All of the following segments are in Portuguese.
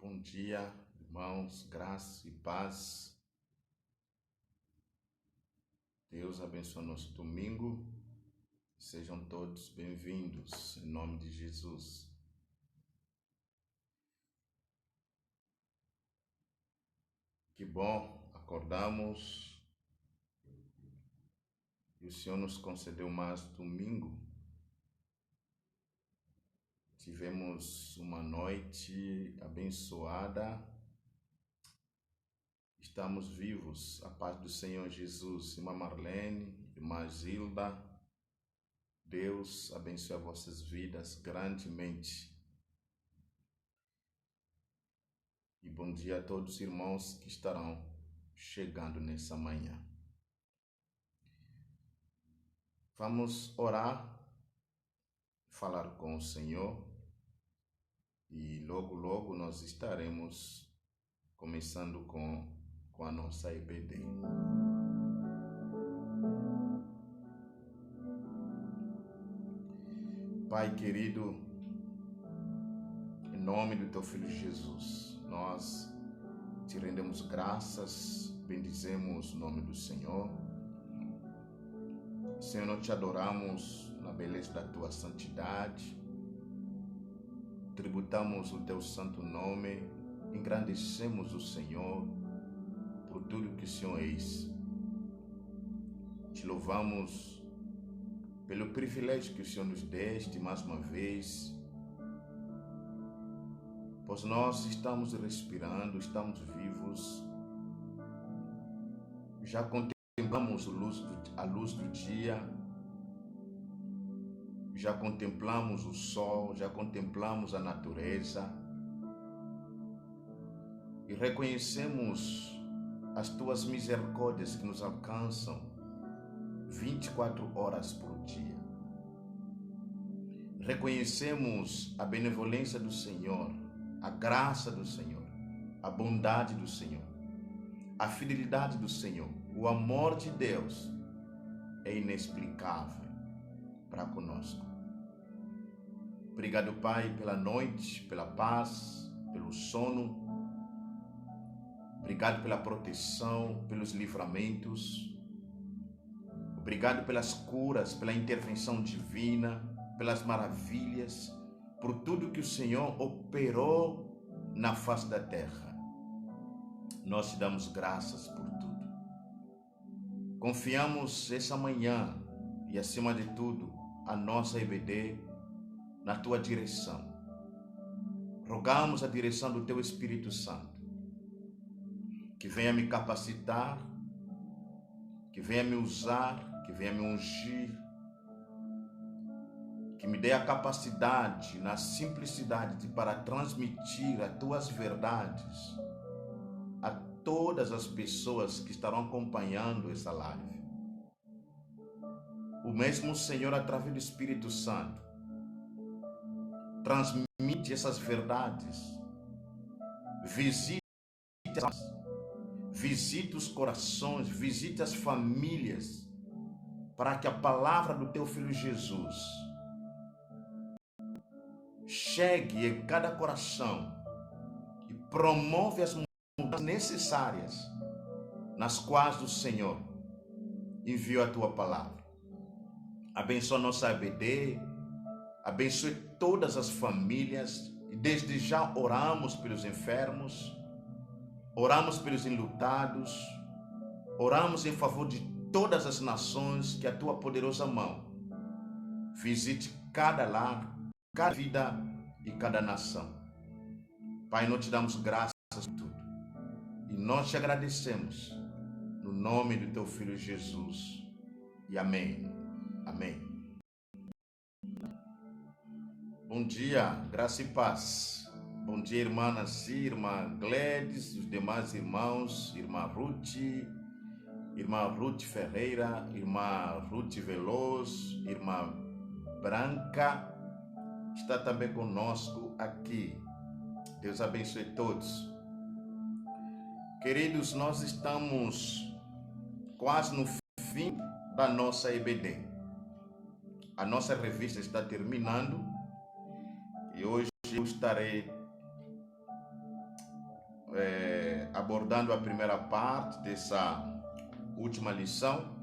Bom dia, irmãos, graça e paz. Deus abençoe nosso domingo. Sejam todos bem-vindos, em nome de Jesus. Que bom, acordamos e o Senhor nos concedeu mais domingo. Tivemos uma noite abençoada. Estamos vivos, a paz do Senhor Jesus. Irmã Marlene, irmã Gilda, Deus abençoe vossas vidas grandemente. E bom dia a todos os irmãos que estarão chegando nessa manhã. Vamos orar, falar com o Senhor e logo nós estaremos começando com a nossa EBD. Pai querido, em nome do Teu Filho Jesus, nós te rendemos graças, bendizemos o nome do Senhor. Senhor, nós te adoramos na beleza da Tua santidade, tributamos o Teu santo nome, engrandecemos o Senhor por tudo que o Senhor és. Te louvamos pelo privilégio que o Senhor nos deste mais uma vez, pois nós estamos respirando, estamos vivos, já contemplamos a luz do dia, já contemplamos o sol, já contemplamos a natureza e reconhecemos as Tuas misericórdias que nos alcançam 24 horas por dia. Reconhecemos a benevolência do Senhor, a graça do Senhor, a bondade do Senhor, a fidelidade do Senhor. O amor de Deus é inexplicável para conosco. Obrigado, Pai, pela noite, pela paz, pelo sono. Obrigado pela proteção, pelos livramentos. Obrigado pelas curas, pela intervenção divina, pelas maravilhas, por tudo que o Senhor operou na face da terra. Nós te damos graças por tudo. Confiamos essa manhã e, acima de tudo, a nossa EBD na Tua direção. Rogamos a direção do Teu Espírito Santo, que venha me capacitar, que venha me usar, que venha me ungir, que me dê a capacidade, na simplicidade, para transmitir as Tuas verdades a todas as pessoas que estarão acompanhando essa live. O mesmo Senhor, através do Espírito Santo, transmite essas verdades, visite os corações, visite as famílias, para que a palavra do Teu Filho Jesus chegue em cada coração e promove as mudanças necessárias nas quais o Senhor enviou a Tua palavra. Abençoa nossa EBD, abençoe todas as famílias e desde já oramos pelos enfermos, oramos pelos enlutados, oramos em favor de todas as nações, que a Tua poderosa mão visite cada lar, cada vida e cada nação. Pai, nós te damos graças por tudo e nós te agradecemos no nome do Teu Filho Jesus. E amém. Amém. Bom dia, graça e paz. Bom dia, irmã Nancy, irmã Gledes, os demais irmãos, irmã Ruth Ferreira, irmã Ruth Veloz, irmã Branca, está também conosco aqui. Deus abençoe todos. Queridos, nós estamos quase no fim da nossa EBD. A nossa revista está terminando e hoje eu estarei abordando a primeira parte dessa última lição.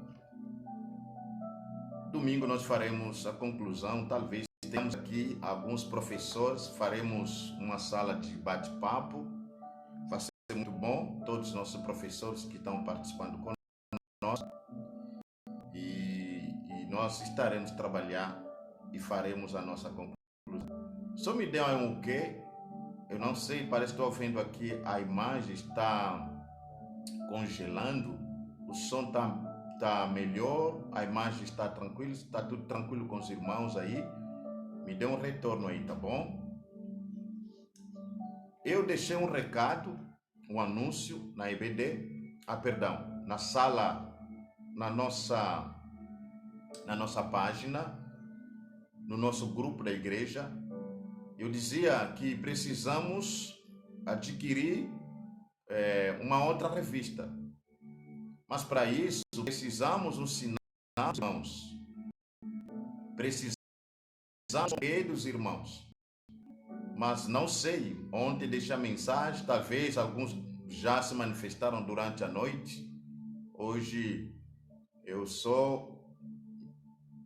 Domingo nós faremos a conclusão, talvez tenhamos aqui alguns professores, faremos uma sala de bate-papo, vai ser muito bom, todos os nossos professores que estão participando conosco, e nós estaremos trabalhar e faremos a nossa conclusão. Só me dê um ok, eu não sei, parece que estou vendo aqui, a imagem está congelando, o som está melhor, a imagem está tranquila, está tudo tranquilo com os irmãos aí. Me dê um retorno aí, tá bom? Eu deixei um recado, um anúncio na EBD, na sala, na nossa página, no nosso grupo da igreja. Eu dizia que precisamos adquirir uma outra revista. Mas para isso, precisamos nos sinal dos irmãos. Precisamos dos irmãos. Mas não sei, ontem deixei a mensagem, talvez alguns já se manifestaram durante a noite. Hoje eu só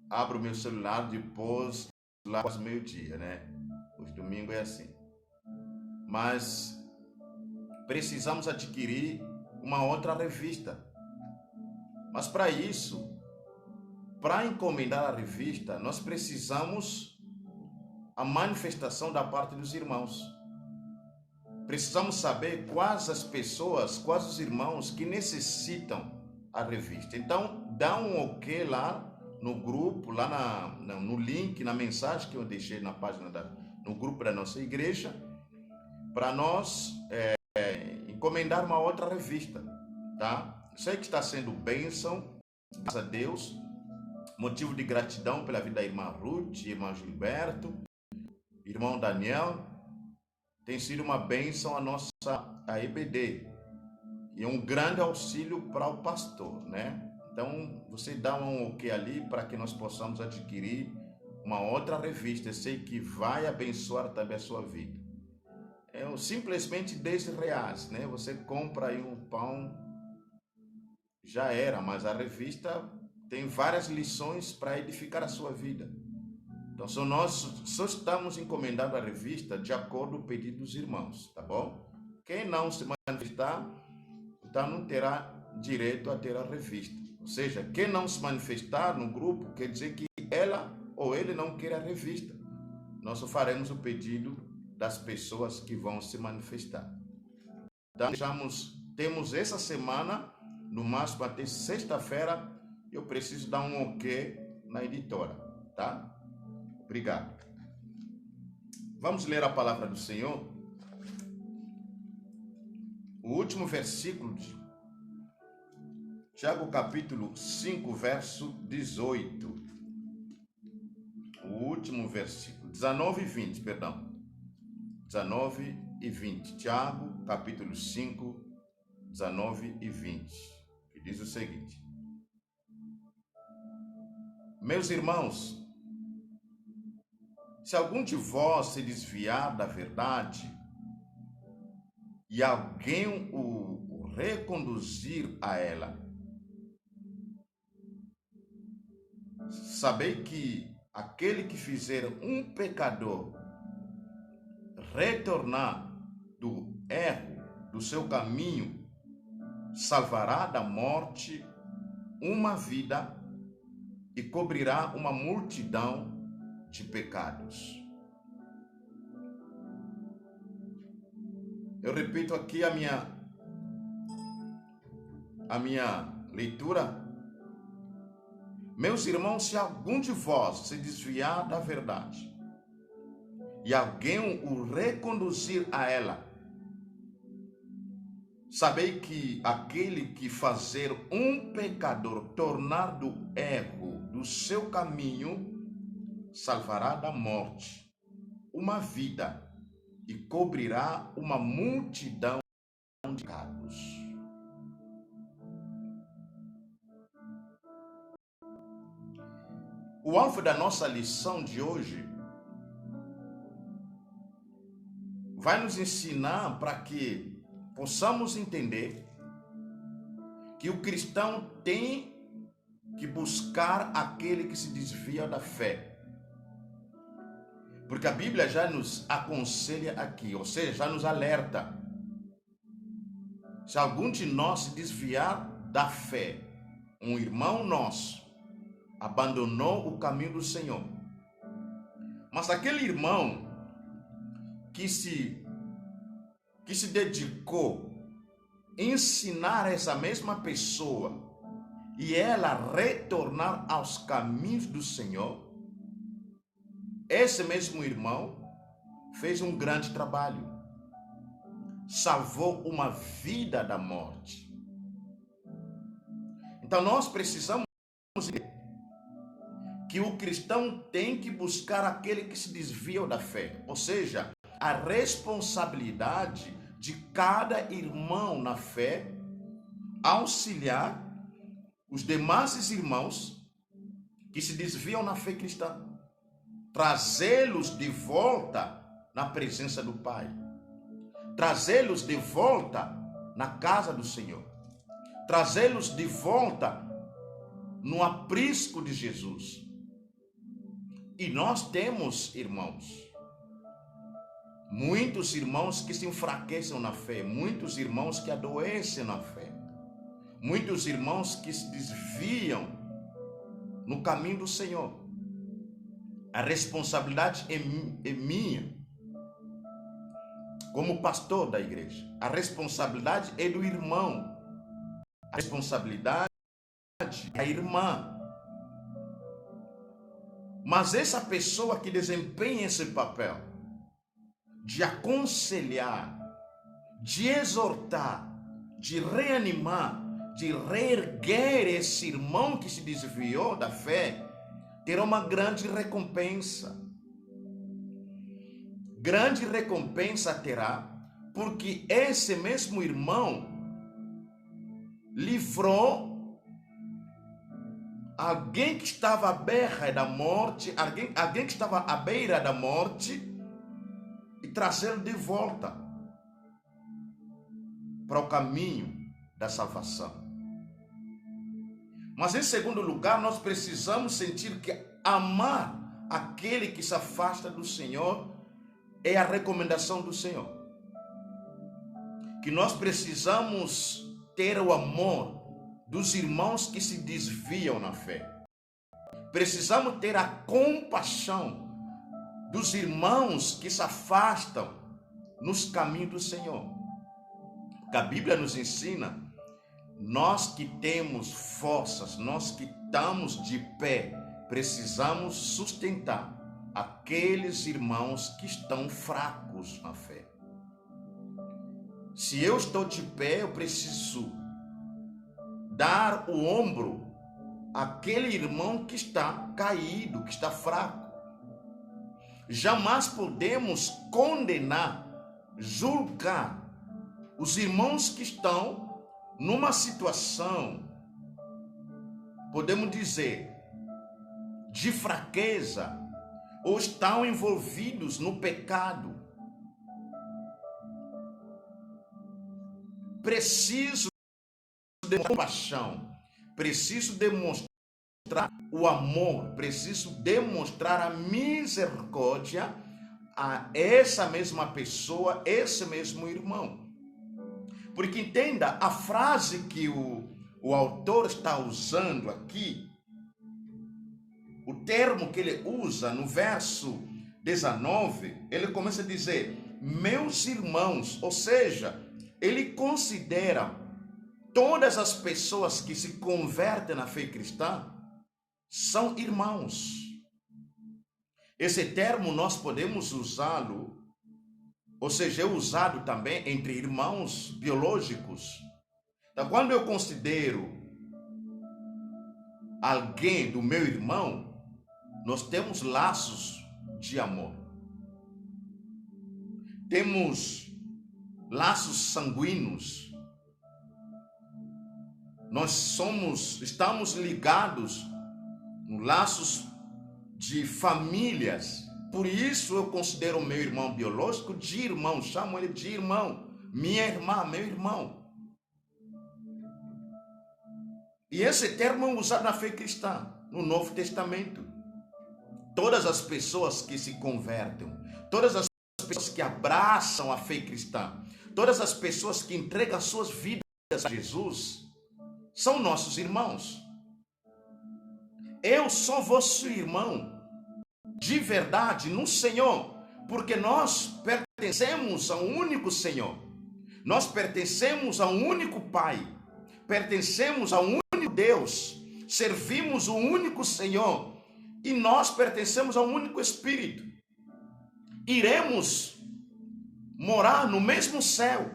abro meu celular depois, lá quase meio-dia, né? Hoje domingo é assim. Mas precisamos adquirir uma outra revista. Mas para isso, para encomendar a revista, nós precisamos a manifestação da parte dos irmãos. Precisamos saber quais as pessoas, quais os irmãos que necessitam a revista. Então, dá um ok lá no grupo, lá no link, na mensagem que eu deixei na página, no grupo da nossa igreja, para nós encomendar uma outra revista, tá? Sei que está sendo bênção, graças a Deus, motivo de gratidão pela vida da irmã Ruth, irmão Gilberto, irmão Daniel, tem sido uma bênção a EBD, e é um grande auxílio para o pastor, né? Então, você dá um ok ali para que nós possamos adquirir uma outra revista. Eu sei que vai abençoar também a sua vida. É simplesmente R$10, né? Você compra aí um pão, já era, mas a revista tem várias lições para edificar a sua vida. Então, nós só estamos encomendando a revista de acordo com o pedido dos irmãos, tá bom? Quem não se manifestar, então não terá direito a ter a revista. Ou seja, quem não se manifestar no grupo, quer dizer que ela ou ele não quer a revista. Nós só faremos o pedido das pessoas que vão se manifestar. Então, temos essa semana, no máximo até sexta-feira, eu preciso dar um ok na editora, tá? Obrigado. Vamos ler a palavra do Senhor. O último versículo de Tiago, capítulo 5, verso 18. O último versículo, 19 e 20, perdão. 19 e 20. Tiago, capítulo 5, 19 e 20. Que diz o seguinte: Meus irmãos, se algum de vós se desviar da verdade e alguém o reconduzir a ela, sabei que aquele que fizer um pecador retornar do erro do seu caminho, salvará da morte uma vida e cobrirá uma multidão de pecados. Eu repito aqui a minha leitura. Meus irmãos, se algum de vós se desviar da verdade e alguém o reconduzir a ela, sabei que aquele que fazer um pecador tornar do erro do seu caminho, salvará da morte uma vida e cobrirá uma multidão de pecados. O alvo da nossa lição de hoje vai nos ensinar para que possamos entender que o cristão tem que buscar aquele que se desvia da fé. Porque a Bíblia já nos aconselha aqui, ou seja, já nos alerta. Se algum de nós se desviar da fé, um irmão nosso abandonou o caminho do Senhor, mas aquele irmão que se dedicou a ensinar essa mesma pessoa e ela retornar aos caminhos do Senhor, esse mesmo irmão fez um grande trabalho, salvou uma vida da morte. Então nós precisamos entender que o cristão tem que buscar aquele que se desviou da fé, ou seja, a responsabilidade de cada irmão na fé auxiliar os demais irmãos que se desviam na fé cristã, trazê-los de volta na presença do Pai, trazê-los de volta na casa do Senhor, trazê-los de volta no aprisco de Jesus. E nós temos, irmãos, muitos irmãos que se enfraquecem na fé, muitos irmãos que adoecem na fé, muitos irmãos que se desviam no caminho do Senhor. A responsabilidade é minha, como pastor da igreja. A responsabilidade é do irmão. A responsabilidade é da irmã. Mas essa pessoa que desempenha esse papel de aconselhar, de exortar, de reanimar, de reerguer esse irmão que se desviou da fé, terá uma grande recompensa. Grande recompensa terá, porque esse mesmo irmão livrou alguém que estava à beira da morte, alguém que estava à beira da morte, e trazê-lo de volta para o caminho da salvação. Mas em segundo lugar, nós precisamos sentir que amar aquele que se afasta do Senhor é a recomendação do Senhor. Que nós precisamos ter o amor dos irmãos que se desviam na fé. Precisamos ter a compaixão dos irmãos que se afastam nos caminhos do Senhor. Porque a Bíblia nos ensina, nós que temos forças, nós que estamos de pé, precisamos sustentar aqueles irmãos que estão fracos na fé. Se eu estou de pé, eu preciso dar o ombro àquele irmão que está caído, que está fraco. Jamais podemos condenar, julgar os irmãos que estão numa situação, podemos dizer, de fraqueza, ou estão envolvidos no pecado. Preciso de compaixão, preciso demonstrar o amor, preciso demonstrar a misericórdia a essa mesma pessoa, esse mesmo irmão. Porque entenda, a frase que o autor está usando aqui, o termo que ele usa no verso 19, ele começa a dizer, meus irmãos, ou seja, ele considera todas as pessoas que se convertem na fé cristã são irmãos. Esse termo nós podemos usá-lo, ou seja, é usado também entre irmãos biológicos. Então, quando eu considero alguém do meu irmão, nós temos laços de amor. Temos laços sanguíneos. Nós estamos ligados em laços de famílias. Por isso eu considero o meu irmão biológico de irmão, chamo ele de irmão, minha irmã, meu irmão. E esse termo é usado na fé cristã, no Novo Testamento. Todas as pessoas que se convertem, todas as pessoas que abraçam a fé cristã, todas as pessoas que entregam suas vidas a Jesus, são nossos irmãos. Eu sou vosso irmão, de verdade, no Senhor, porque nós pertencemos ao único Senhor, nós pertencemos ao único Pai, pertencemos ao único Deus, servimos o único Senhor e nós pertencemos ao único Espírito. Iremos morar no mesmo céu.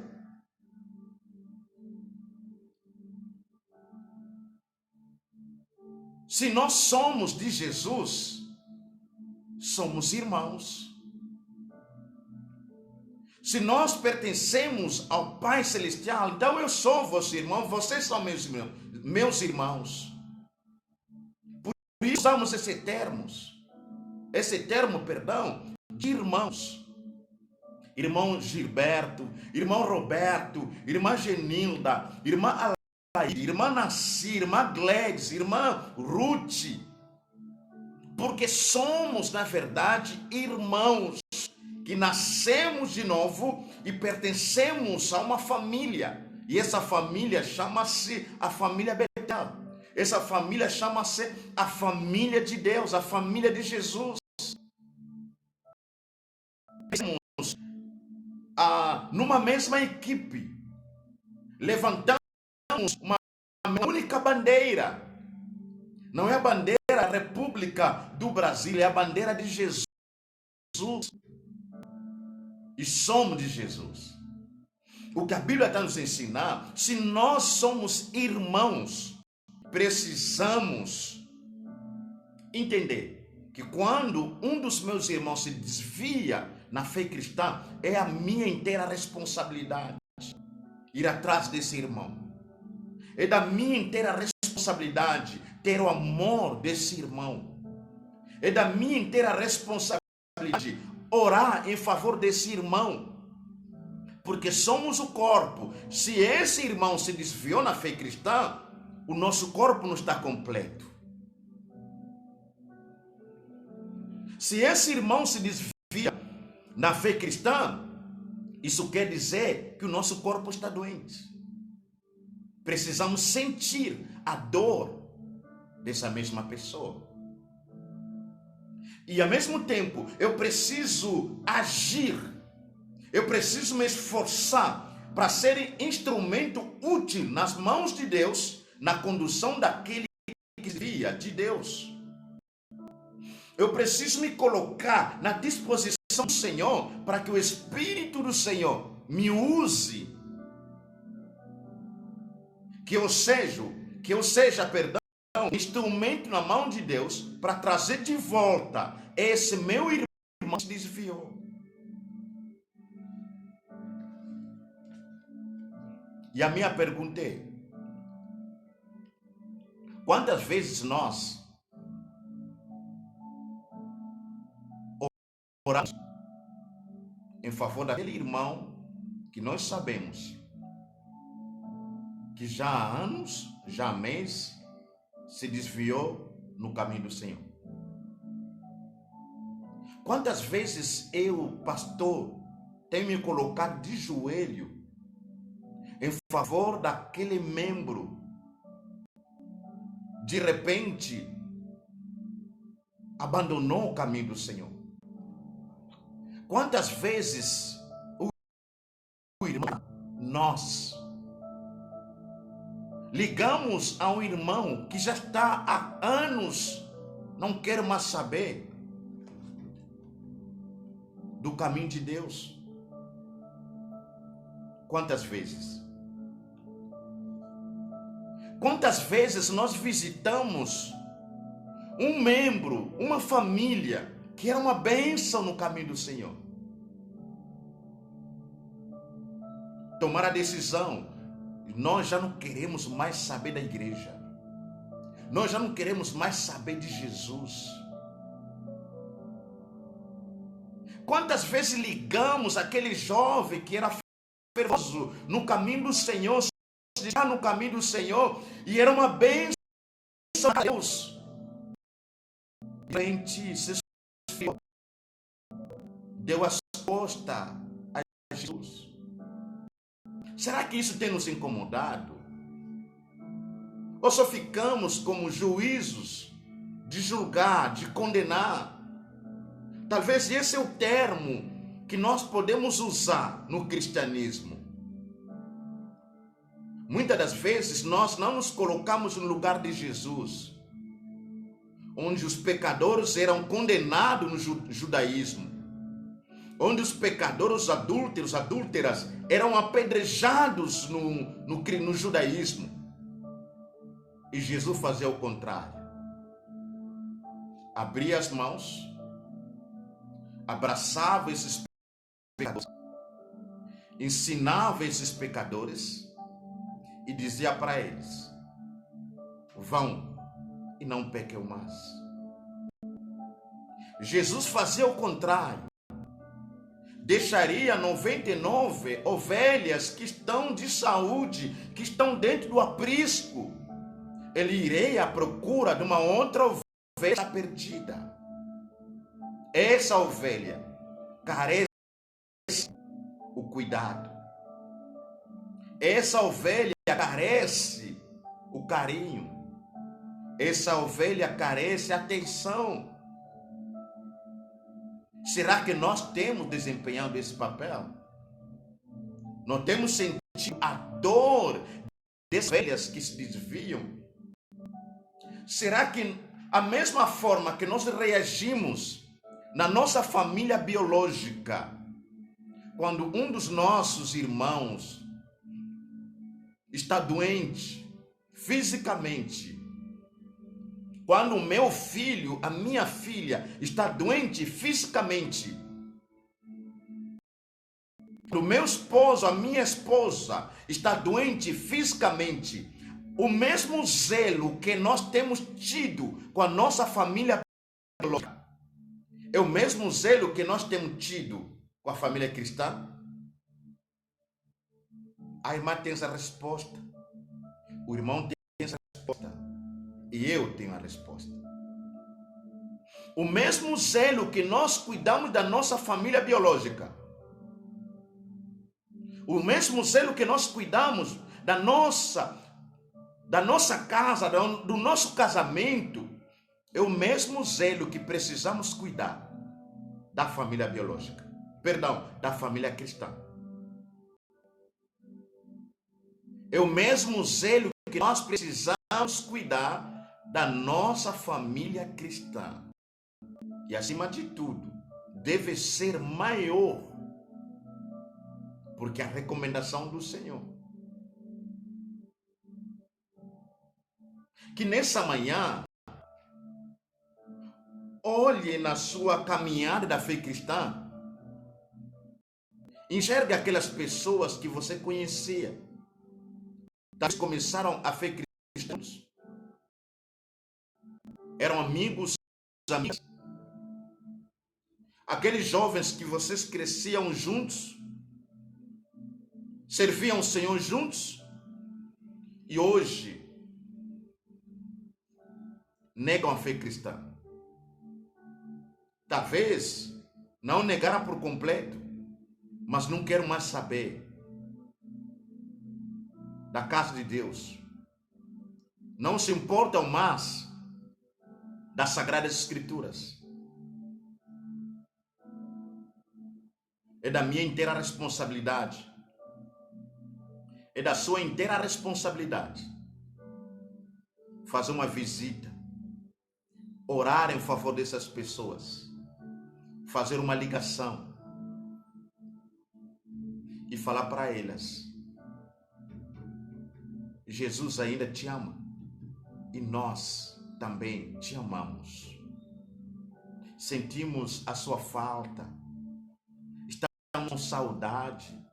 Se nós somos de Jesus, somos irmãos. Se nós pertencemos ao Pai Celestial, então eu sou vosso irmão, vocês são meus irmãos. Por isso usamos esse termo, de irmãos. Irmão Gilberto, irmão Roberto, irmã Genilda, irmã Alair, irmã Nassi, irmã Gledes, irmã Ruth. Porque somos, na verdade, irmãos que nascemos de novo e pertencemos a uma família. E essa família chama-se a família Betel. Essa família chama-se a família de Deus, a família de Jesus. Estamos numa mesma equipe, levantamos uma única bandeira. Não é a bandeira da República do Brasil, é a bandeira de Jesus. E somos de Jesus. O que a Bíblia está nos ensinar, se nós somos irmãos, precisamos entender que quando um dos meus irmãos se desvia na fé cristã, é a minha inteira responsabilidade ir atrás desse irmão. É da minha inteira responsabilidade ter o amor desse irmão. É da minha inteira responsabilidade orar em favor desse irmão. Porque somos o corpo. Se esse irmão se desviou na fé cristã, o nosso corpo não está completo. Se esse irmão se desvia na fé cristã, isso quer dizer que o nosso corpo está doente. Precisamos sentir a dor dessa mesma pessoa. E ao mesmo tempo, eu preciso agir. Eu preciso me esforçar para ser instrumento útil nas mãos de Deus, na condução daquele que desvia de Deus. Eu preciso me colocar na disposição do Senhor para que o Espírito do Senhor me use. Que eu seja, instrumento na mão de Deus para trazer de volta esse meu irmão que se desviou. E a minha pergunta é: quantas vezes nós oramos em favor daquele irmão que nós sabemos que já há anos, já há meses, se desviou no caminho do Senhor? Quantas vezes eu, pastor, tenho me colocado de joelho em favor daquele membro, de repente, abandonou o caminho do Senhor? Quantas vezes o irmão, nós, ligamos a um irmão que já está há anos, não quer mais saber do caminho de Deus? Quantas vezes? Quantas vezes nós visitamos um membro, uma família que era uma bênção no caminho do Senhor? Tomar a decisão, nós já não queremos mais saber da igreja. Nós já não queremos mais saber de Jesus. Quantas vezes ligamos aquele jovem que era fervoroso no caminho do Senhor, está no caminho do Senhor, e era uma bênção a Deus. Crente se deu a resposta a Jesus. Será que isso tem nos incomodado? Ou só ficamos como juízos de julgar, de condenar? Talvez esse é o termo que nós podemos usar no cristianismo. Muitas das vezes nós não nos colocamos no lugar de Jesus, onde os pecadores eram condenados no judaísmo, onde os pecadores, os adúlteros, adúlteras, eram apedrejados no judaísmo. E Jesus fazia o contrário. Abria as mãos, abraçava esses pecadores, ensinava esses pecadores e dizia para eles: vão e não pequem mais. Jesus fazia o contrário. Deixaria 99 ovelhas que estão de saúde, que estão dentro do aprisco. Ele iria à procura de uma outra ovelha perdida. Essa ovelha carece o cuidado. Essa ovelha carece o carinho. Essa ovelha carece a atenção. Será que nós temos desempenhado esse papel? Nós temos sentido a dor dessas ovelhas que se desviam? Será que a mesma forma que nós reagimos na nossa família biológica, quando um dos nossos irmãos está doente fisicamente, quando o meu filho, a minha filha está doente fisicamente, quando o meu esposo, a minha esposa está doente fisicamente, o mesmo zelo que nós temos tido com a nossa família biológica é o mesmo zelo que nós temos tido com a família cristã? A irmã tem essa resposta, o irmão tem essa resposta, e eu tenho a resposta. O mesmo zelo que nós cuidamos da nossa família biológica, o mesmo zelo que nós cuidamos da nossa casa, do nosso casamento, é o mesmo zelo que precisamos cuidar da família biológica. Perdão, da família cristã. É o mesmo zelo que nós precisamos cuidar da nossa família cristã. E acima de tudo, deve ser maior, porque a recomendação do Senhor. Que nessa manhã, olhe na sua caminhada da fé cristã, enxergue aquelas pessoas que você conhecia, talvez começaram a fé cristã, eram amigos, aqueles jovens que vocês cresciam juntos, serviam o Senhor juntos, e hoje negam a fé cristã. Talvez não negaram por completo, mas não quero mais saber da casa de Deus. Não se importam mais das Sagradas Escrituras. É da minha inteira responsabilidade. É da sua inteira responsabilidade fazer uma visita, orar em favor dessas pessoas, fazer uma ligação e falar para elas: Jesus ainda te ama e nós também te amamos. Sentimos a sua falta, estamos com saudade.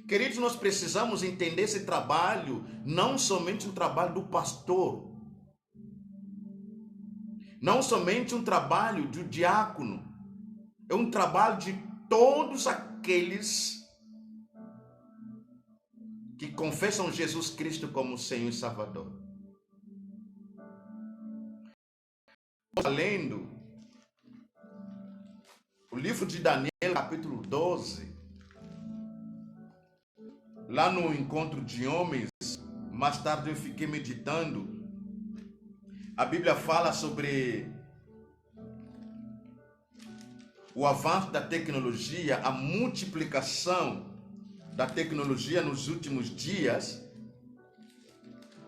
Queridos, nós precisamos entender esse trabalho, não somente um trabalho do pastor, não somente um trabalho do diácono, é um trabalho de todos aqueles que confessam Jesus Cristo como Senhor e Salvador. Lendo o livro de Daniel, capítulo 12, lá no encontro de homens, mais tarde eu fiquei meditando. A Bíblia fala sobre o avanço da tecnologia, a multiplicação da tecnologia nos últimos dias.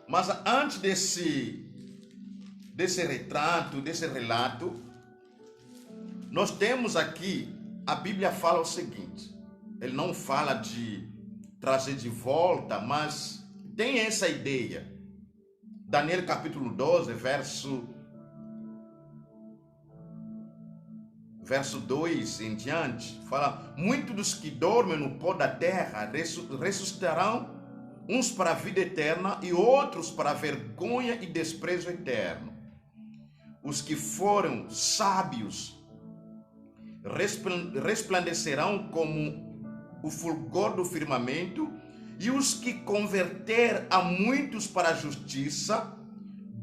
Mas antes desse retrato, desse relato, nós temos aqui, a Bíblia fala o seguinte, ele não fala de trazer de volta, mas tem essa ideia. Daniel capítulo 12, verso 2 em diante, fala: muitos dos que dormem no pó da terra ressuscitarão, uns para a vida eterna e outros para a vergonha e desprezo eterno. Os que foram sábios resplandecerão como o fulgor do firmamento, e os que converter a muitos para a justiça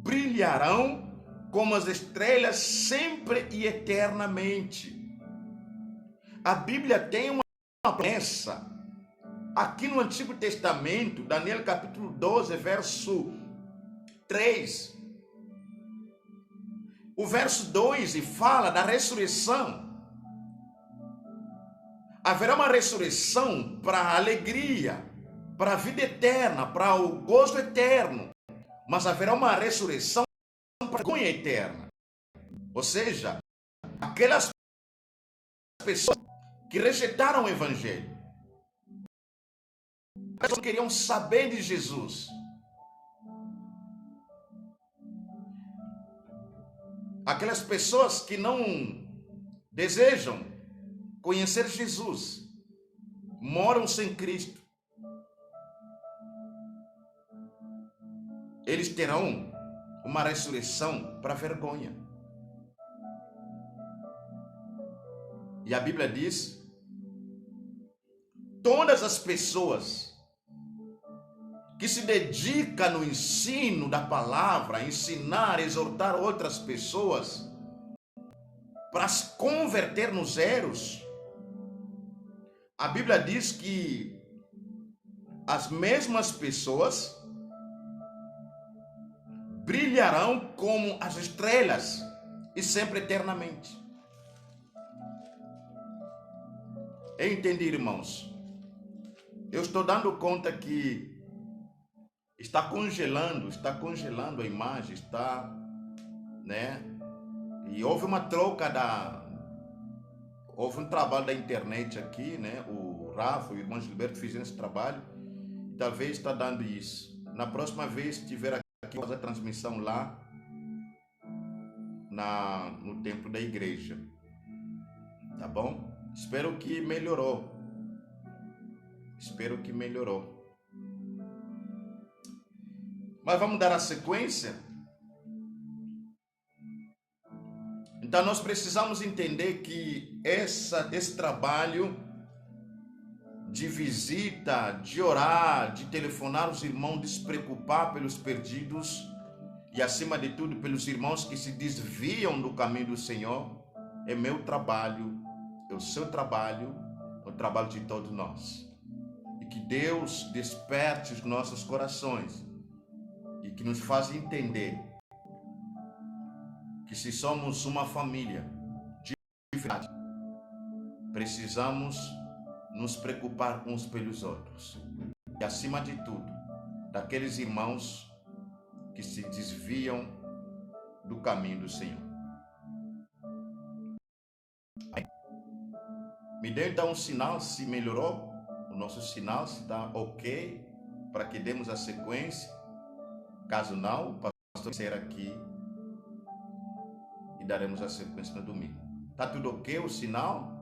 brilharão como as estrelas sempre e eternamente. A Bíblia tem uma promessa aqui no Antigo Testamento, Daniel capítulo 12, verso 3. O verso 2 fala da ressurreição. Haverá uma ressurreição para a alegria, para a vida eterna, para o gozo eterno. Mas haverá uma ressurreição para a vergonha eterna. Ou seja, aquelas pessoas que rejeitaram o Evangelho, elas não queriam saber de Jesus. Aquelas pessoas que não desejam conhecer Jesus, moram sem Cristo, eles terão uma ressurreição para a vergonha. E a Bíblia diz: todas as pessoas que se dedicam no ensino da palavra, ensinar, exortar outras pessoas para se converter nos erros, a Bíblia diz que as mesmas pessoas brilharão como as estrelas e sempre eternamente. Entendi, irmãos? Eu estou dando conta que está congelando a imagem, né? E houve uma troca houve um trabalho da internet aqui, né? O Rafa e o irmão Gilberto fizeram esse trabalho. Talvez está dando isso. Na próxima vez que tiver aqui, fazer a transmissão lá no templo da igreja. Tá bom? Espero que melhorou. Mas vamos dar a sequência. Então nós precisamos entender que esse trabalho de visita, de orar, de telefonar os irmãos, de se preocupar pelos perdidos e acima de tudo pelos irmãos que se desviam do caminho do Senhor, é meu trabalho, é o seu trabalho, é o trabalho de todos nós. E que Deus desperte os nossos corações e que nos faça entender que se somos uma família de verdade, precisamos nos preocupar uns pelos outros. E acima de tudo, daqueles irmãos que se desviam do caminho do Senhor. Me dê então um sinal se melhorou, o nosso sinal, se está ok, para que demos a sequência. Caso não, o pastor será aqui e daremos a sequência no domingo. Tá tudo ok o sinal?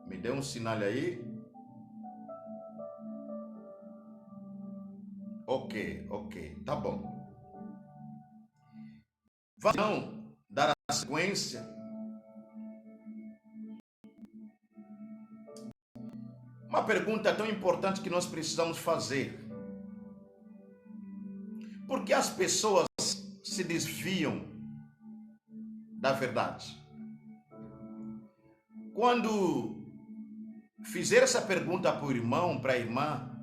Me dê um sinal aí. Ok, tá bom. Vamos dar a sequência Uma pergunta tão importante que nós precisamos fazer. Por que as pessoas se desviam da verdade? Quando fizer essa pergunta para o irmão, para a irmã,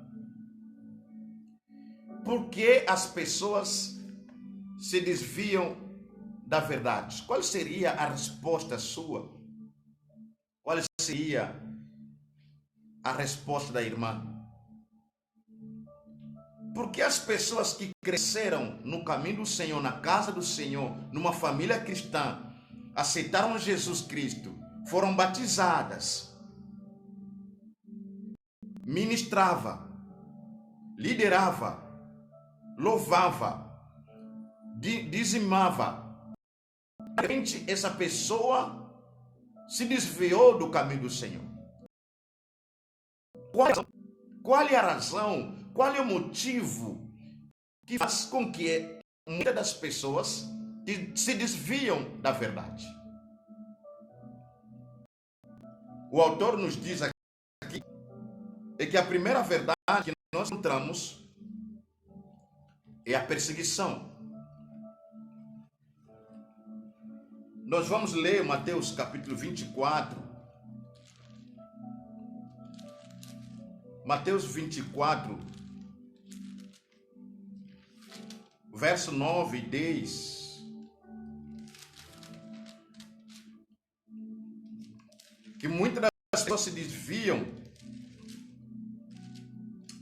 por que as pessoas se desviam da verdade? Qual seria a resposta sua? Qual seria a resposta da irmã? Porque as pessoas que cresceram no caminho do Senhor, na casa do Senhor, numa família cristã, aceitaram Jesus Cristo, foram batizadas, ministrava, liderava, louvava, dizimava. De repente, essa pessoa se desviou do caminho do Senhor. Qual é a razão? Qual é o motivo que faz com que muitas das pessoas se desviam da verdade? O autor nos diz aqui é que a primeira verdade que nós encontramos é a perseguição. Nós vamos ler Mateus capítulo 24. Mateus 24, verso 9 e 10. Que muitas das pessoas se desviam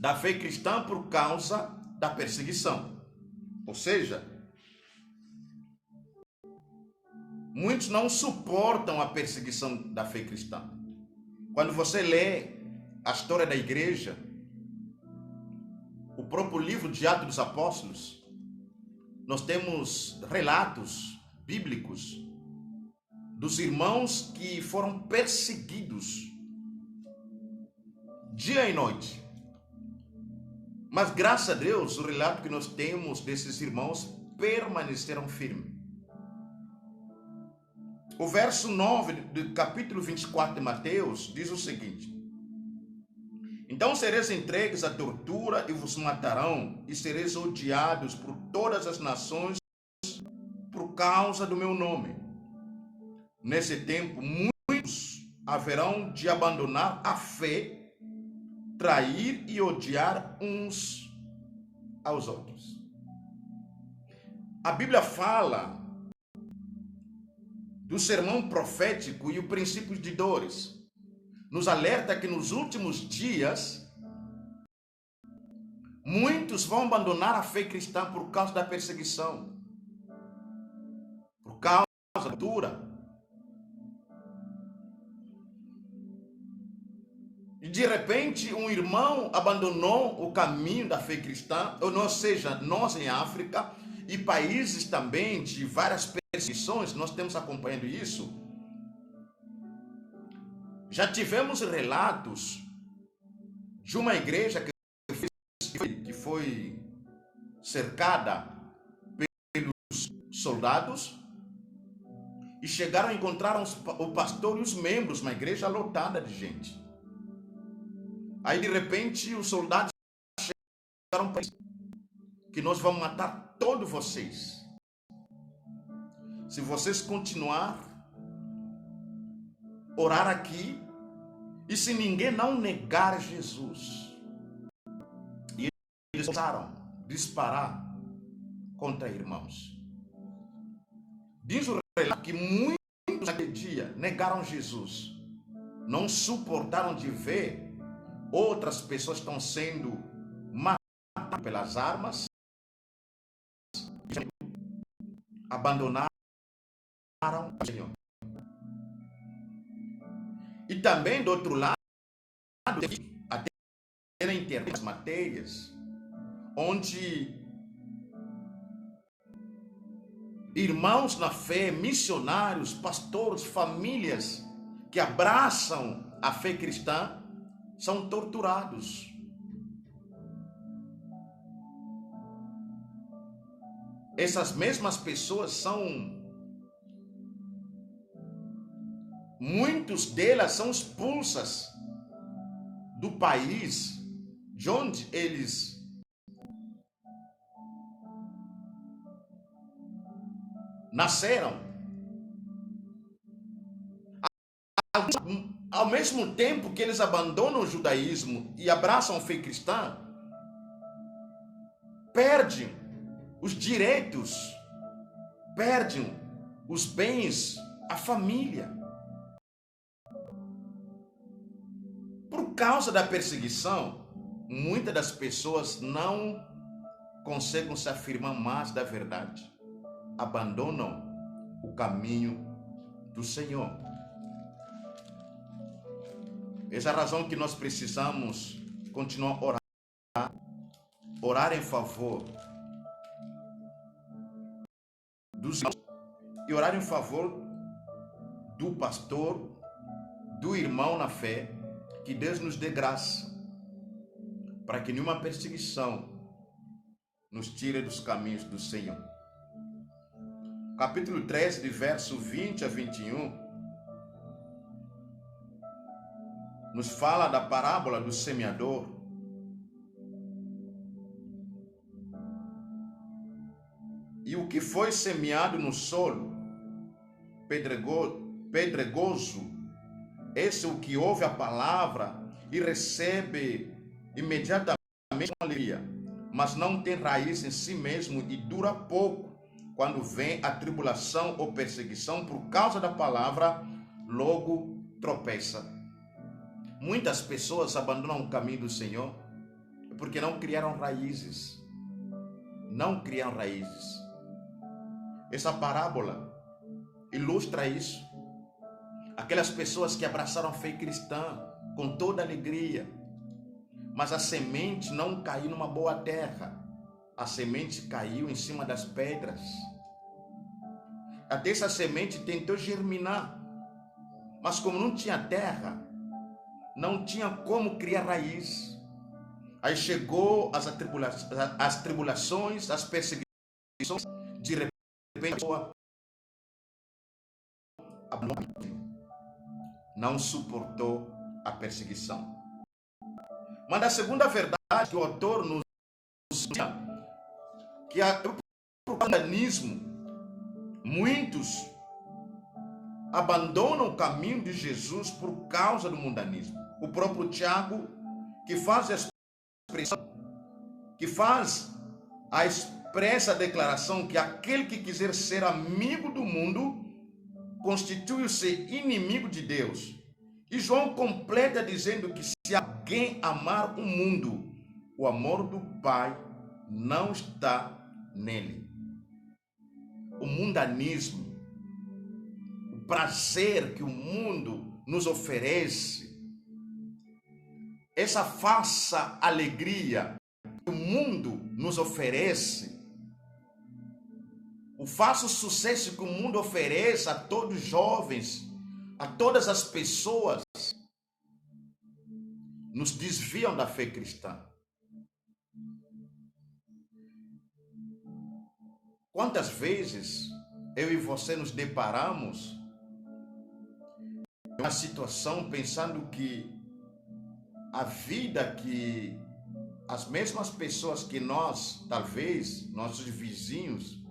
da fé cristã por causa da perseguição. Ou seja, muitos não suportam a perseguição da fé cristã. Quando você lê a história da igreja, o próprio livro de Atos dos Apóstolos, nós temos relatos bíblicos dos irmãos que foram perseguidos dia e noite. Mas graças a Deus, o relato que nós temos desses irmãos permaneceram firmes. O verso 9 do capítulo 24 de Mateus diz o seguinte: então sereis entregues à tortura e vos matarão, e sereis odiados por todas as nações por causa do meu nome. Nesse tempo, muitos haverão de abandonar a fé, trair e odiar uns aos outros. A Bíblia fala do sermão profético e o princípio de dores. Nos alerta que nos últimos dias muitos vão abandonar a fé cristã por causa da perseguição, por causa da tortura. E de repente um irmão abandonou o caminho da fé cristã, ou seja, nós em África e países também de várias perseguições, nós temos acompanhando isso. Já tivemos relatos de uma igreja que foi cercada pelos soldados e chegaram a encontrar o pastor e os membros, uma igreja lotada de gente. Aí de repente os soldados chegaram para que nós vamos matar todos vocês. Se vocês continuar orar aqui, e se ninguém não negar Jesus. E eles começaram a disparar contra irmãos. Diz o relato que muitos naquele dia negaram Jesus. Não suportaram de ver outras pessoas estão sendo matadas pelas armas, abandonaram o Senhor. E também do outro lado, até na internet, as matérias, onde irmãos na fé, missionários, pastores, famílias que abraçam a fé cristã, são torturados. Essas mesmas pessoas muitos delas são expulsas do país de onde eles nasceram. Ao mesmo tempo que eles abandonam o judaísmo e abraçam a fé cristã, perdem os direitos, perdem os bens, a família. Por causa da perseguição, muitas das pessoas não conseguem se afirmar mais da verdade, abandonam o caminho do Senhor. Essa é a razão que nós precisamos continuar a orar em favor dos irmãos e orar em favor do pastor, do irmão na fé, que Deus nos dê graça para que nenhuma perseguição nos tire dos caminhos do Senhor. Capítulo 13, de verso 20 a 21, nos fala da parábola do semeador. E o que foi semeado no solo pedregoso, esse é o que ouve a palavra e recebe imediatamente uma alegria, mas não tem raiz em si mesmo e dura pouco. Quando vem a tribulação ou perseguição por causa da palavra, logo tropeça. Muitas pessoas abandonam o caminho do Senhor porque não criaram raízes. Não criaram raízes. Essa parábola ilustra isso. Aquelas pessoas que abraçaram a fé cristã com toda alegria, mas a semente não caiu numa boa terra. A semente caiu em cima das pedras. Até essa semente tentou germinar, mas como não tinha terra, não tinha como criar raiz. Aí chegou as tribulações, as perseguições, de repente a pessoa não suportou a perseguição. Mas a segunda verdade que o autor nos ensina, que o mundanismo, muitos abandonam o caminho de Jesus por causa do mundanismo. O próprio Tiago, que faz a expressa declaração que aquele que quiser ser amigo do mundo constitui-se inimigo de Deus. E João completa dizendo que se alguém amar o mundo, o amor do Pai não está nele. O mundanismo, o prazer que o mundo nos oferece, essa falsa alegria que o mundo nos oferece, o falso sucesso que o mundo oferece a todos os jovens, a todas as pessoas, nos desviam da fé cristã. Quantas vezes eu e você nos deparamos em uma situação pensando que a vida que as mesmas pessoas que nós, talvez, nossos vizinhos,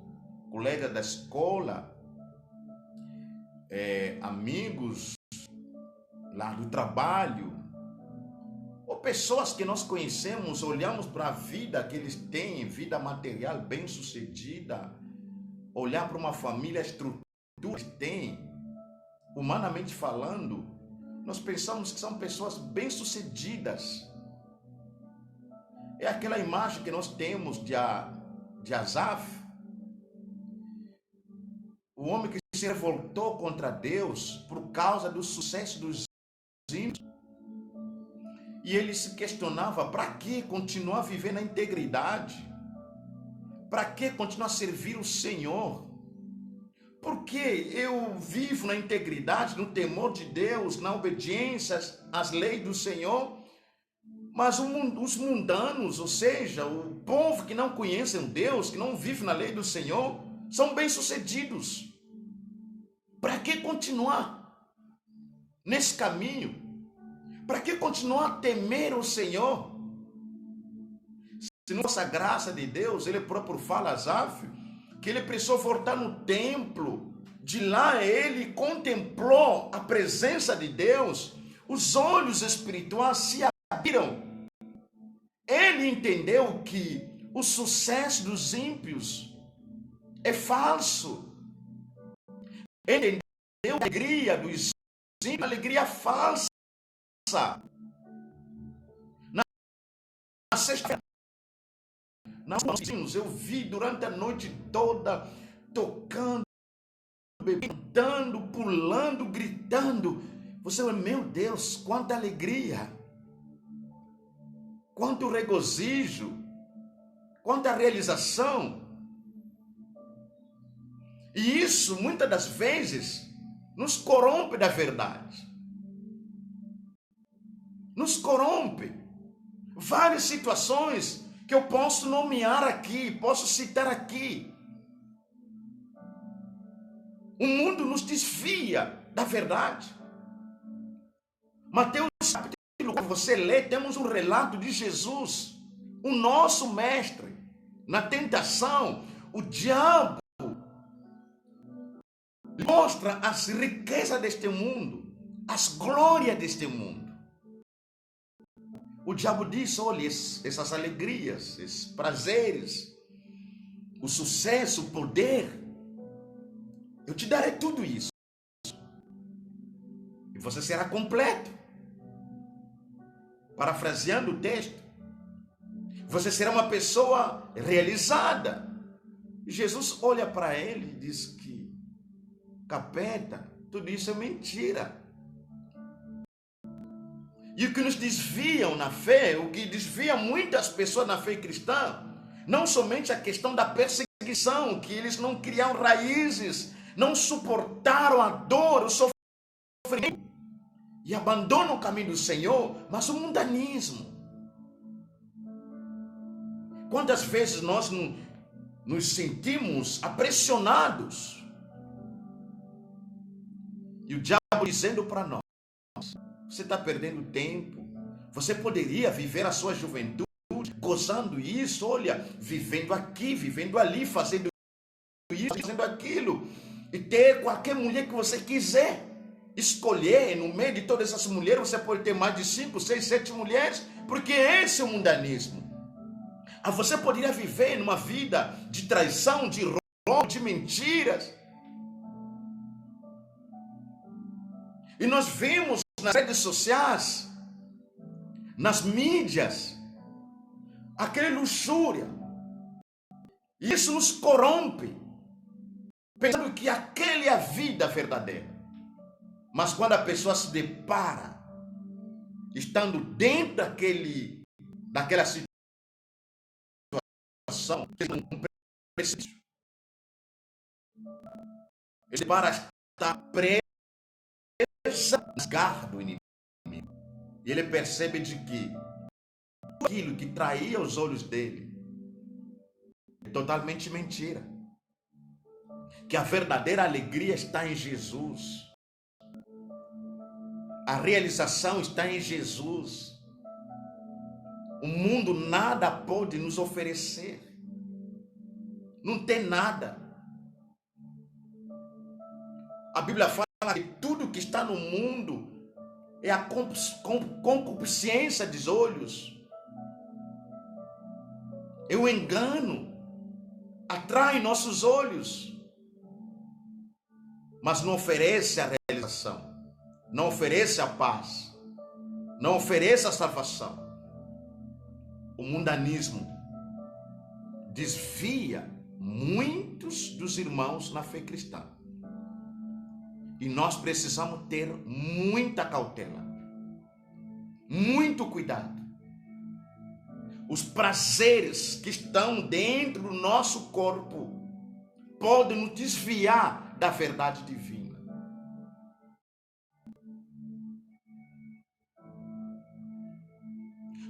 colegas da escola, amigos lá do trabalho, ou pessoas que nós conhecemos, olhamos para a vida que eles têm, vida material bem-sucedida, olhar para uma família, a estrutura que eles têm, humanamente falando, nós pensamos que são pessoas bem-sucedidas. É aquela imagem que nós temos de Asaf, o homem que se revoltou contra Deus por causa do sucesso dos ímpios. E ele se questionava, para que continuar vivendo a integridade? Para que continuar a servir o Senhor? Porque eu vivo na integridade, no temor de Deus, na obediência às leis do Senhor, mas os mundanos, ou seja, o povo que não conhece Deus, que não vive na lei do Senhor, são bem-sucedidos. Para que continuar nesse caminho? Para que continuar a temer o Senhor? Se nossa graça de Deus, Ele próprio fala, Asaf, que ele precisou voltar no templo. De lá ele contemplou a presença de Deus. Os olhos espirituais se abriram. Ele entendeu que o sucesso dos ímpios é falso. Ele entendeu a alegria dos ímpios, alegria falsa. Na sexta-feira, eu vi durante a noite toda tocando, cantando, pulando, gritando. Você, meu Deus, quanta alegria, quanto regozijo, quanta realização. E isso, muitas das vezes, nos corrompe da verdade. Nos corrompe. Várias situações que eu posso nomear aqui, posso citar aqui. O mundo nos desvia da verdade. Mateus capítulo que você lê, temos um relato de Jesus, o nosso mestre. Na tentação, o diabo mostra as riquezas deste mundo, as glórias deste mundo. O diabo diz, olha, essas alegrias, esses prazeres, o sucesso, o poder, eu te darei tudo isso. E você será completo. Parafraseando o texto, você será uma pessoa realizada. E Jesus olha para ele e diz que, capeta, tudo isso é mentira. E o que nos desviam na fé, o que desvia muitas pessoas na fé cristã, não somente a questão da perseguição, que eles não criaram raízes, não suportaram a dor, o sofrimento, e abandonam o caminho do Senhor, mas o mundanismo. Quantas vezes nós nos sentimos apressionados, e o diabo dizendo para nós, você está perdendo tempo, você poderia viver a sua juventude, gozando isso, olha, vivendo aqui, vivendo ali, fazendo isso, fazendo aquilo, e ter qualquer mulher que você quiser, escolher, no meio de todas essas mulheres, você pode ter mais de 5, 6, 7 mulheres, porque esse é o mundanismo. Você poderia viver numa vida de traição, de roubo, de mentiras. E nós vemos nas redes sociais, nas mídias, aquela luxúria. E isso nos corrompe, pensando que aquela é a vida verdadeira. Mas quando a pessoa se depara, estando dentro daquela situação, um precipício, ele para estar preso nas garras do inimigo. E ele percebe de que aquilo que traía os olhos dele é totalmente mentira. Que a verdadeira alegria está em Jesus. A realização está em Jesus. O mundo nada pode nos oferecer. Não tem nada. A Bíblia fala que tudo que está no mundo é a concupiscência dos olhos. É o engano. Atrai nossos olhos. Mas não oferece a realização. Não oferece a paz. Não oferece a salvação. O mundanismo desvia muitos dos irmãos na fé cristã. E nós precisamos ter muita cautela, muito cuidado. Os prazeres que estão dentro do nosso corpo podem nos desviar da verdade divina.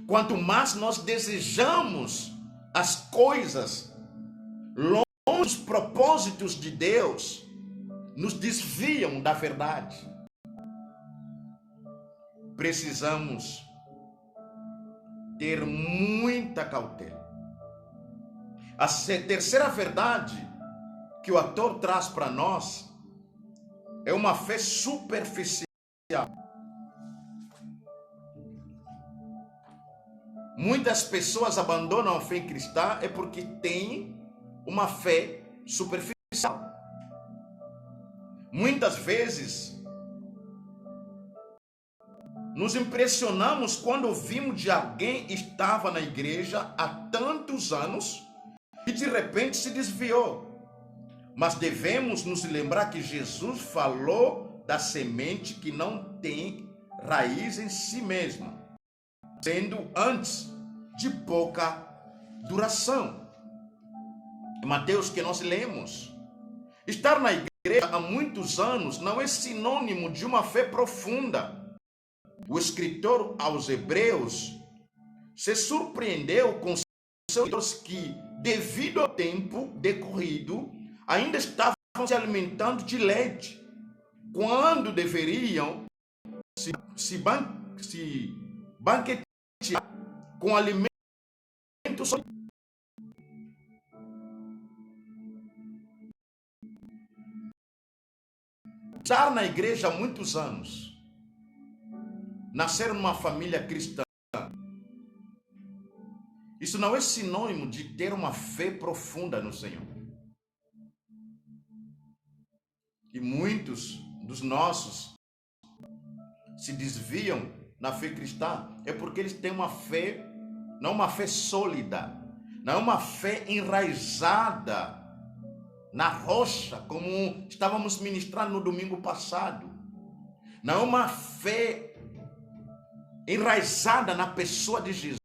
Quanto mais nós desejamos as coisas longe dos propósitos de Deus, nos desviam da verdade. precisamos ter muita cautela. A terceira verdade que o autor traz para nós é uma fé superficial. Muitas pessoas abandonam a fé cristã é porque têm uma fé superficial. Muitas vezes nos impressionamos quando ouvimos de alguém que estava na igreja há tantos anos e de repente se desviou. Mas devemos nos lembrar que Jesus falou da semente que não tem raiz em si mesma, sendo antes de pouca duração. Em Mateus que nós lemos, estar na igreja há muitos anos não é sinônimo de uma fé profunda. O escritor aos Hebreus se surpreendeu com seus que, devido ao tempo decorrido, ainda estavam se alimentando de leite, quando deveriam se banquetear com alimentos sólidos. Estar na igreja há muitos anos, nascer numa família cristã, isso não é sinônimo de ter uma fé profunda no Senhor. E muitos dos nossos se desviam na fé cristã é porque eles têm uma fé, não uma fé sólida, não uma fé enraizada na rocha, como estávamos ministrando no domingo passado. Não uma fé enraizada na pessoa de Jesus.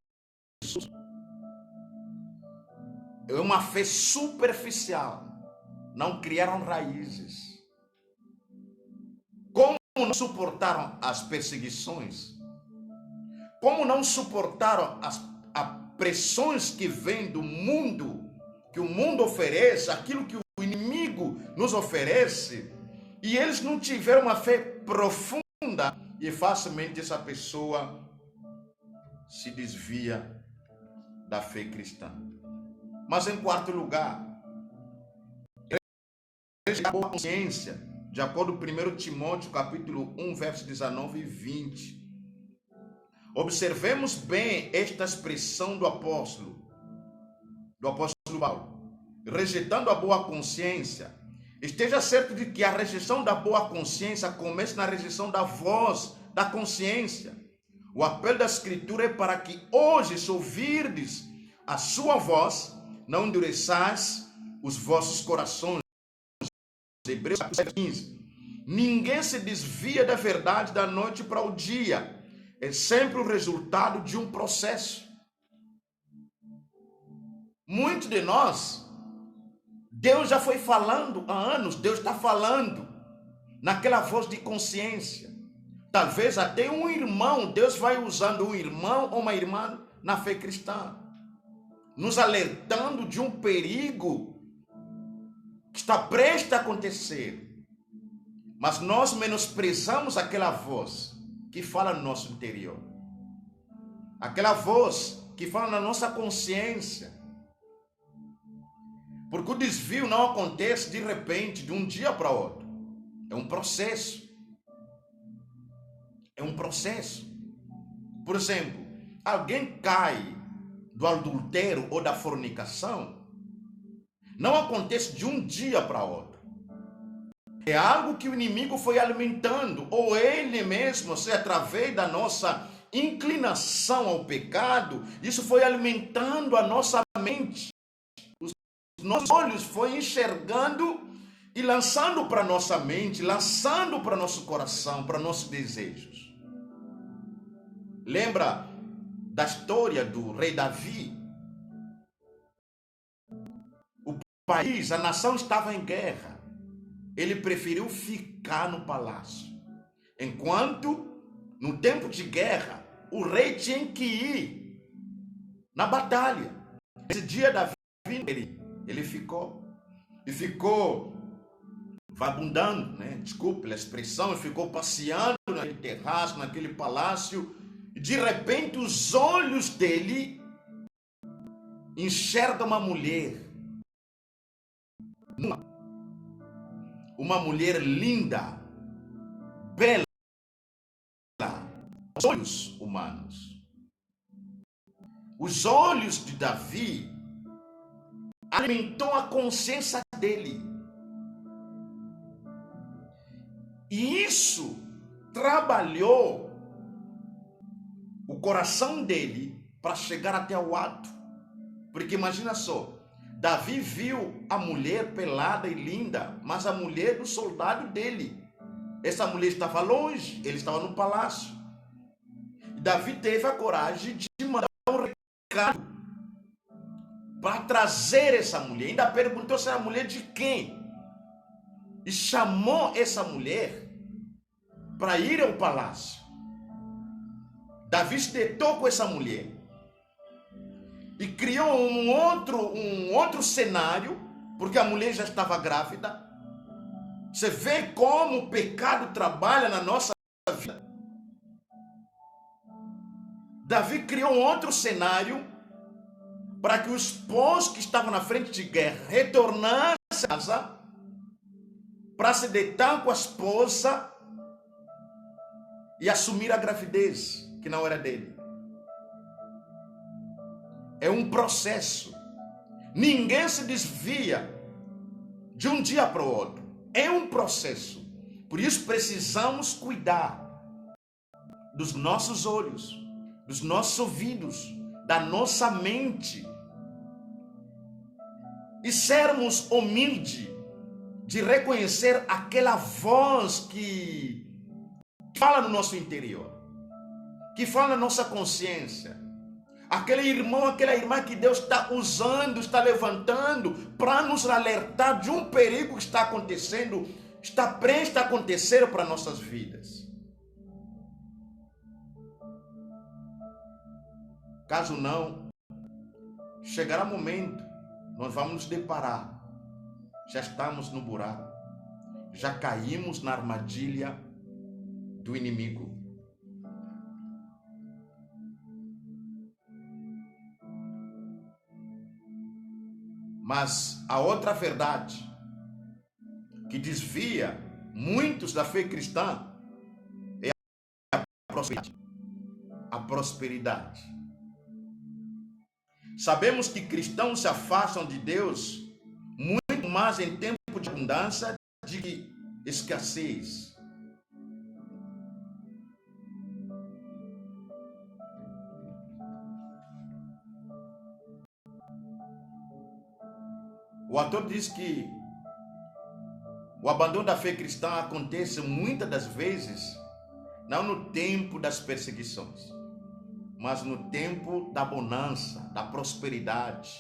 É uma fé superficial. Não criaram raízes. Como não suportaram as perseguições? Como não suportaram as pressões que vêm do mundo, que o mundo oferece, aquilo que o inimigo nos oferece, e eles não tiveram uma fé profunda, e facilmente essa pessoa se desvia da fé cristã. Mas em quarto lugar, a boa consciência, de acordo com 1 Timóteo capítulo 1, versos 19 e 20. Observemos bem esta expressão do apóstolo Paulo. Rejeitando a boa consciência, esteja certo de que a rejeição da boa consciência começa na rejeição da voz da consciência. O apelo da Escritura é para que hoje, se ouvirdes a sua voz, não endureçais os vossos corações. Hebreus 15. Ninguém se desvia da verdade da noite para o dia. É sempre o resultado de um processo. Muitos de nós, Deus já foi falando há anos, Deus está falando naquela voz de consciência. Talvez até um irmão, Deus vai usando um irmão ou uma irmã na fé cristã, nos alertando de um perigo que está prestes a acontecer. Mas nós menosprezamos aquela voz que fala no nosso interior. Aquela voz que fala na nossa consciência. Porque o desvio não acontece de repente, de um dia para outro. É um processo. É um processo. Por exemplo, alguém cai do adultério ou da fornicação, não acontece de um dia para outro. É algo que o inimigo foi alimentando, ou ele mesmo, através da nossa inclinação ao pecado, isso foi alimentando a nossa mente. Os nossos olhos foi enxergando e lançando para nossa mente, lançando para nosso coração, para nossos desejos. Lembra da história do rei Davi? O país, a nação estava em guerra. Ele preferiu ficar no palácio. Enquanto, no tempo de guerra, o rei tinha que ir na batalha. Esse dia Davi, ele ficou. E ficou vagabundando, né? Desculpe a expressão, ele ficou passeando naquele terraço, naquele palácio, e de repente os olhos dele enxergam uma mulher. Uma mulher linda, bela, aos olhos humanos. Os olhos de Davi alimentou a consciência dele. E isso trabalhou o coração dele para chegar até o ato. Porque imagina só, Davi viu a mulher pelada e linda, mas a mulher do soldado dele. Essa mulher estava longe, ele estava no palácio. E Davi teve a coragem de mandar um recado para trazer essa mulher. Ainda perguntou se era a mulher de quem. E chamou essa mulher para ir ao palácio. Davi se deitou com essa mulher e criou um outro cenário, porque a mulher já estava grávida. Você vê como o pecado trabalha na nossa vida. Davi criou um outro cenário para que o esposo que estava na frente de guerra retornasse à casa para se deitar com a esposa e assumir a gravidez, que não era dele. É um processo. Ninguém se desvia de um dia para o outro. É um processo. Por isso precisamos cuidar dos nossos olhos, dos nossos ouvidos, da nossa mente. E sermos humildes de reconhecer aquela voz que fala no nosso interior, que fala na nossa consciência. Aquele irmão, aquela irmã que Deus está usando, está levantando para nos alertar de um perigo que está acontecendo, está prestes a acontecer para nossas vidas. Caso não, chegará momento, nós vamos nos deparar, já estamos no buraco, já caímos na armadilha do inimigo. Mas a outra verdade que desvia muitos da fé cristã é a prosperidade. A prosperidade. Sabemos que cristãos se afastam de Deus muito mais em tempo de abundância do que escassez. O autor diz que o abandono da fé cristã acontece muitas das vezes não no tempo das perseguições, mas no tempo da bonança, da prosperidade.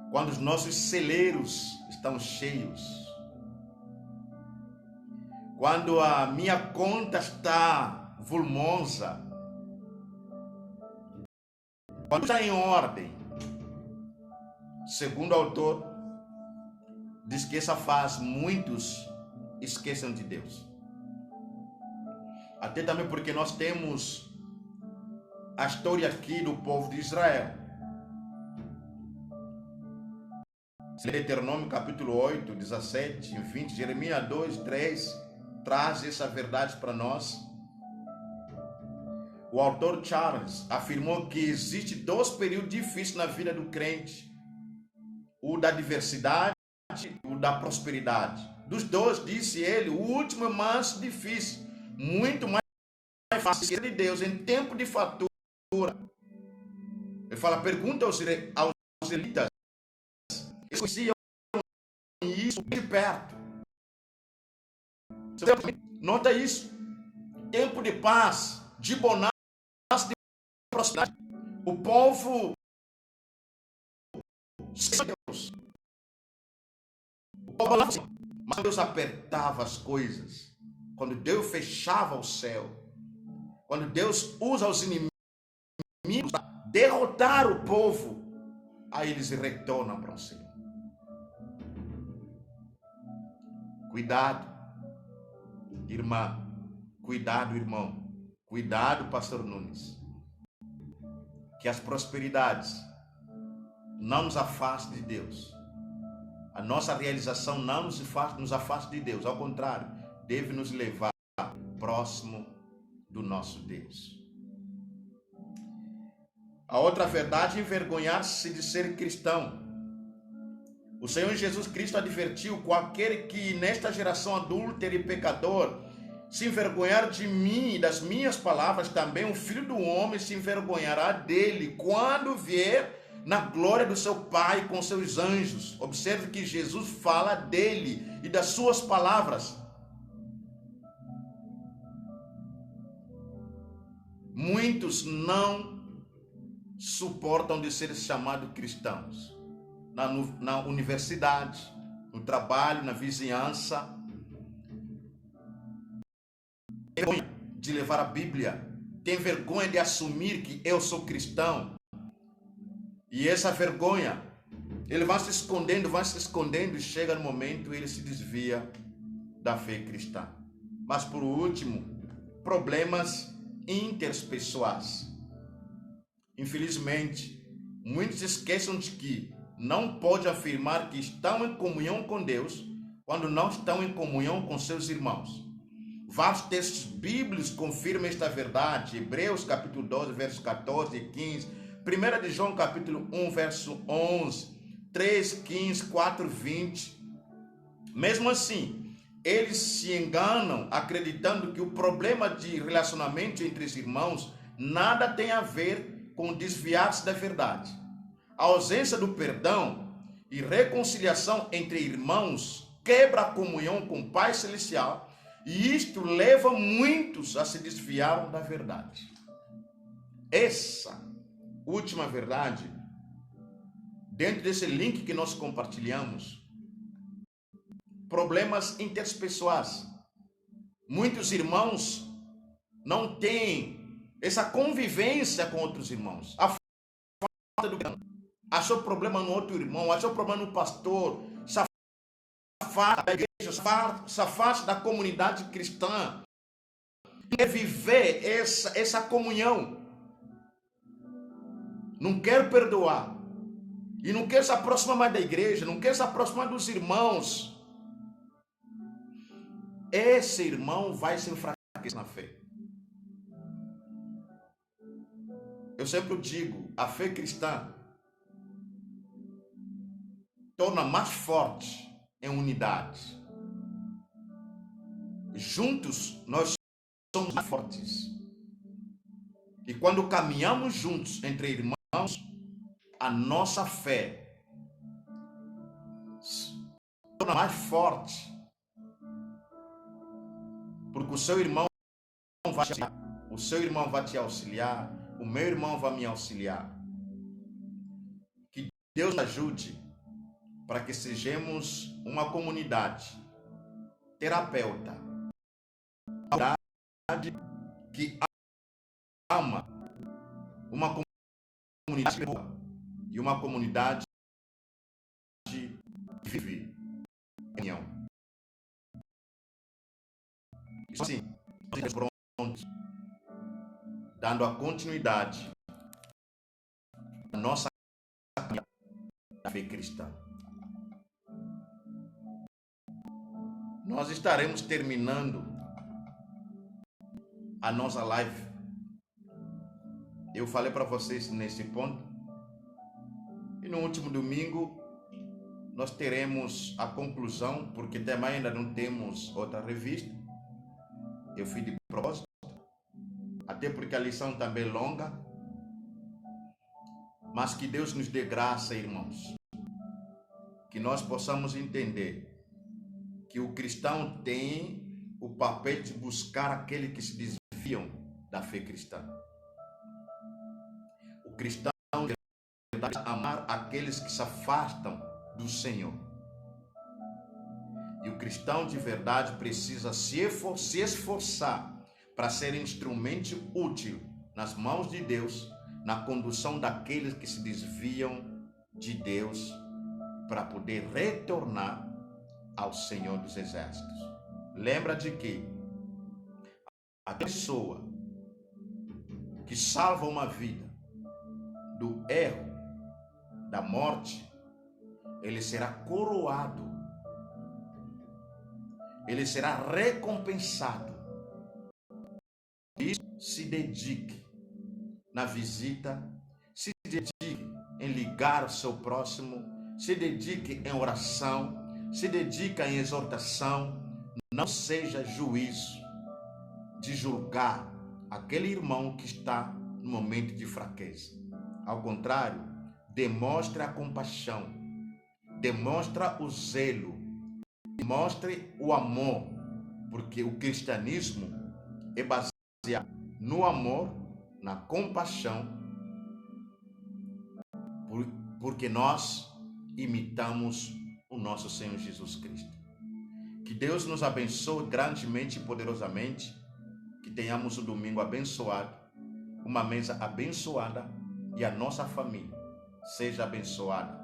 Quando os nossos celeiros estão cheios. Quando a minha conta está volumosa. Quando está em ordem. Segundo o autor, diz que essa fase muitos esquecem de Deus. Até também porque nós temos a história aqui do povo de Israel. Deuteronômio capítulo 8, 17 e 20, Jeremias 2, 3, traz essa verdade para nós. O autor Charles afirmou que existe dois períodos difíceis na vida do crente. O da diversidade e o da prosperidade. Dos dois, disse ele, o último é mais difícil, muito mais fácil de Deus, em tempo de fartura. Ele fala, pergunta aos israelitas, eles conheciam isso de perto. Nota isso. Tempo de paz, de bonança, de prosperidade. O povo Deus. O povo falava assim, mas Deus apertava as coisas. Quando Deus fechava o céu. Quando Deus usa os inimigos para derrotar o povo, aí eles retornam para o Senhor. Cuidado. irmã, cuidado, irmão, cuidado, pastor Nunes, que as prosperidades não nos afastem de Deus. A nossa realização não nos afasta de Deus, ao contrário, deve nos levar próximo do nosso Deus. A outra verdade é envergonhar-se de ser cristão. O Senhor Jesus Cristo advertiu: qualquer que nesta geração adúltera e pecador se envergonhar de mim e das minhas palavras, também o Filho do Homem se envergonhará dele quando vier na glória do seu Pai com seus anjos. Observe que Jesus fala dele e das suas palavras. Muitos não suportam de ser chamados cristãos. Na universidade, no trabalho, na vizinhança. Tem vergonha de levar a Bíblia. Tem vergonha de assumir que eu sou cristão. E essa vergonha, ele vai se escondendo e chega no momento ele se desvia da fé cristã. Mas por último, problemas interpessoais. Infelizmente, muitos esquecem de que não pode afirmar que estão em comunhão com Deus quando não estão em comunhão com seus irmãos. Vários textos bíblicos confirmam esta verdade. Hebreus capítulo 12, versos 14 e 15. 1 de João capítulo 1, verso 11. 3, 15, 4, 20. Mesmo assim, eles se enganam acreditando que o problema de relacionamento entre os irmãos nada tem a ver com desviar-se da verdade. A ausência do perdão e reconciliação entre irmãos quebra a comunhão com o Pai Celestial, e isto leva muitos a se desviar da verdade. Essa última verdade, dentro desse link que nós compartilhamos, problemas interpessoais. Muitos irmãos não têm essa convivência com outros irmãos. A falta do perdão. Achou problema no outro irmão, achou problema no pastor, se afasta da igreja, se afasta da comunidade cristã. Quer viver essa comunhão. Não quer perdoar. E não quer se aproximar mais da igreja, não quer se aproximar dos irmãos. Esse irmão vai se enfraquecer na fé. Eu sempre digo, a fé cristã torna mais forte em unidade. Juntos nós somos mais fortes. E quando caminhamos juntos entre irmãos, a nossa fé se torna mais forte. Porque o seu irmão vai te auxiliar, o meu irmão vai me auxiliar. Que Deus ajude para que sejamos uma comunidade terapeuta, que ama, uma comunidade boa e uma comunidade que vive em união. Isso assim, nós estamos prontos, dando a continuidade à nossa caminhada da fé cristã. Nós estaremos terminando a nossa live. Eu falei para vocês nesse ponto. E no último domingo nós teremos a conclusão, porque também ainda não temos outra revista. Eu fui de propósito, até porque a lição também é longa. Mas que Deus nos dê graça, irmãos, que nós possamos entender que o cristão tem o papel de buscar aqueles que se desviam da fé cristã. O cristão deve amar aqueles que se afastam do Senhor. E o cristão de verdade precisa se esforçar para ser instrumento útil nas mãos de Deus, na condução daqueles que se desviam de Deus, para poder retornar ao Senhor dos Exércitos. Lembra de que A pessoa que salva uma vida do erro, da morte, ele será coroado, ele será recompensado. Isso, se dedique na visita, se dedique em ligar o seu próximo, se dedique em oração, se dedique em exortação. Não seja juízo de julgar aquele irmão que está no momento de fraqueza. Ao contrário, demonstre a compaixão, demonstre o zelo, demonstre o amor, porque o cristianismo é baseado no amor, na compaixão, porque nós imitamos o nosso Senhor Jesus Cristo. Que Deus nos abençoe grandemente e poderosamente, que tenhamos um domingo abençoado, uma mesa abençoada e a nossa família seja abençoada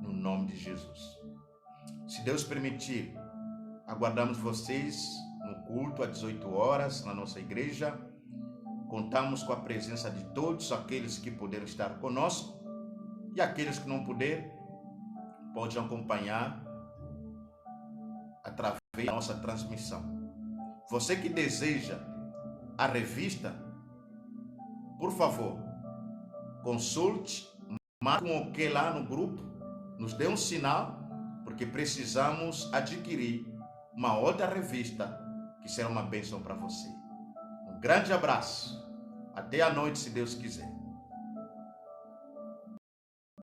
no nome de Jesus. Se Deus permitir, aguardamos vocês no culto às 18 horas na nossa igreja. Contamos com a presença de todos aqueles que puderam estar conosco e aqueles que não puderam, podem acompanhar através da nossa transmissão. Você que deseja a revista, por favor, consulte, marque um OK lá no grupo, nos dê um sinal, porque precisamos adquirir uma outra revista que será uma bênção para você. Um grande abraço, até a noite, se Deus quiser.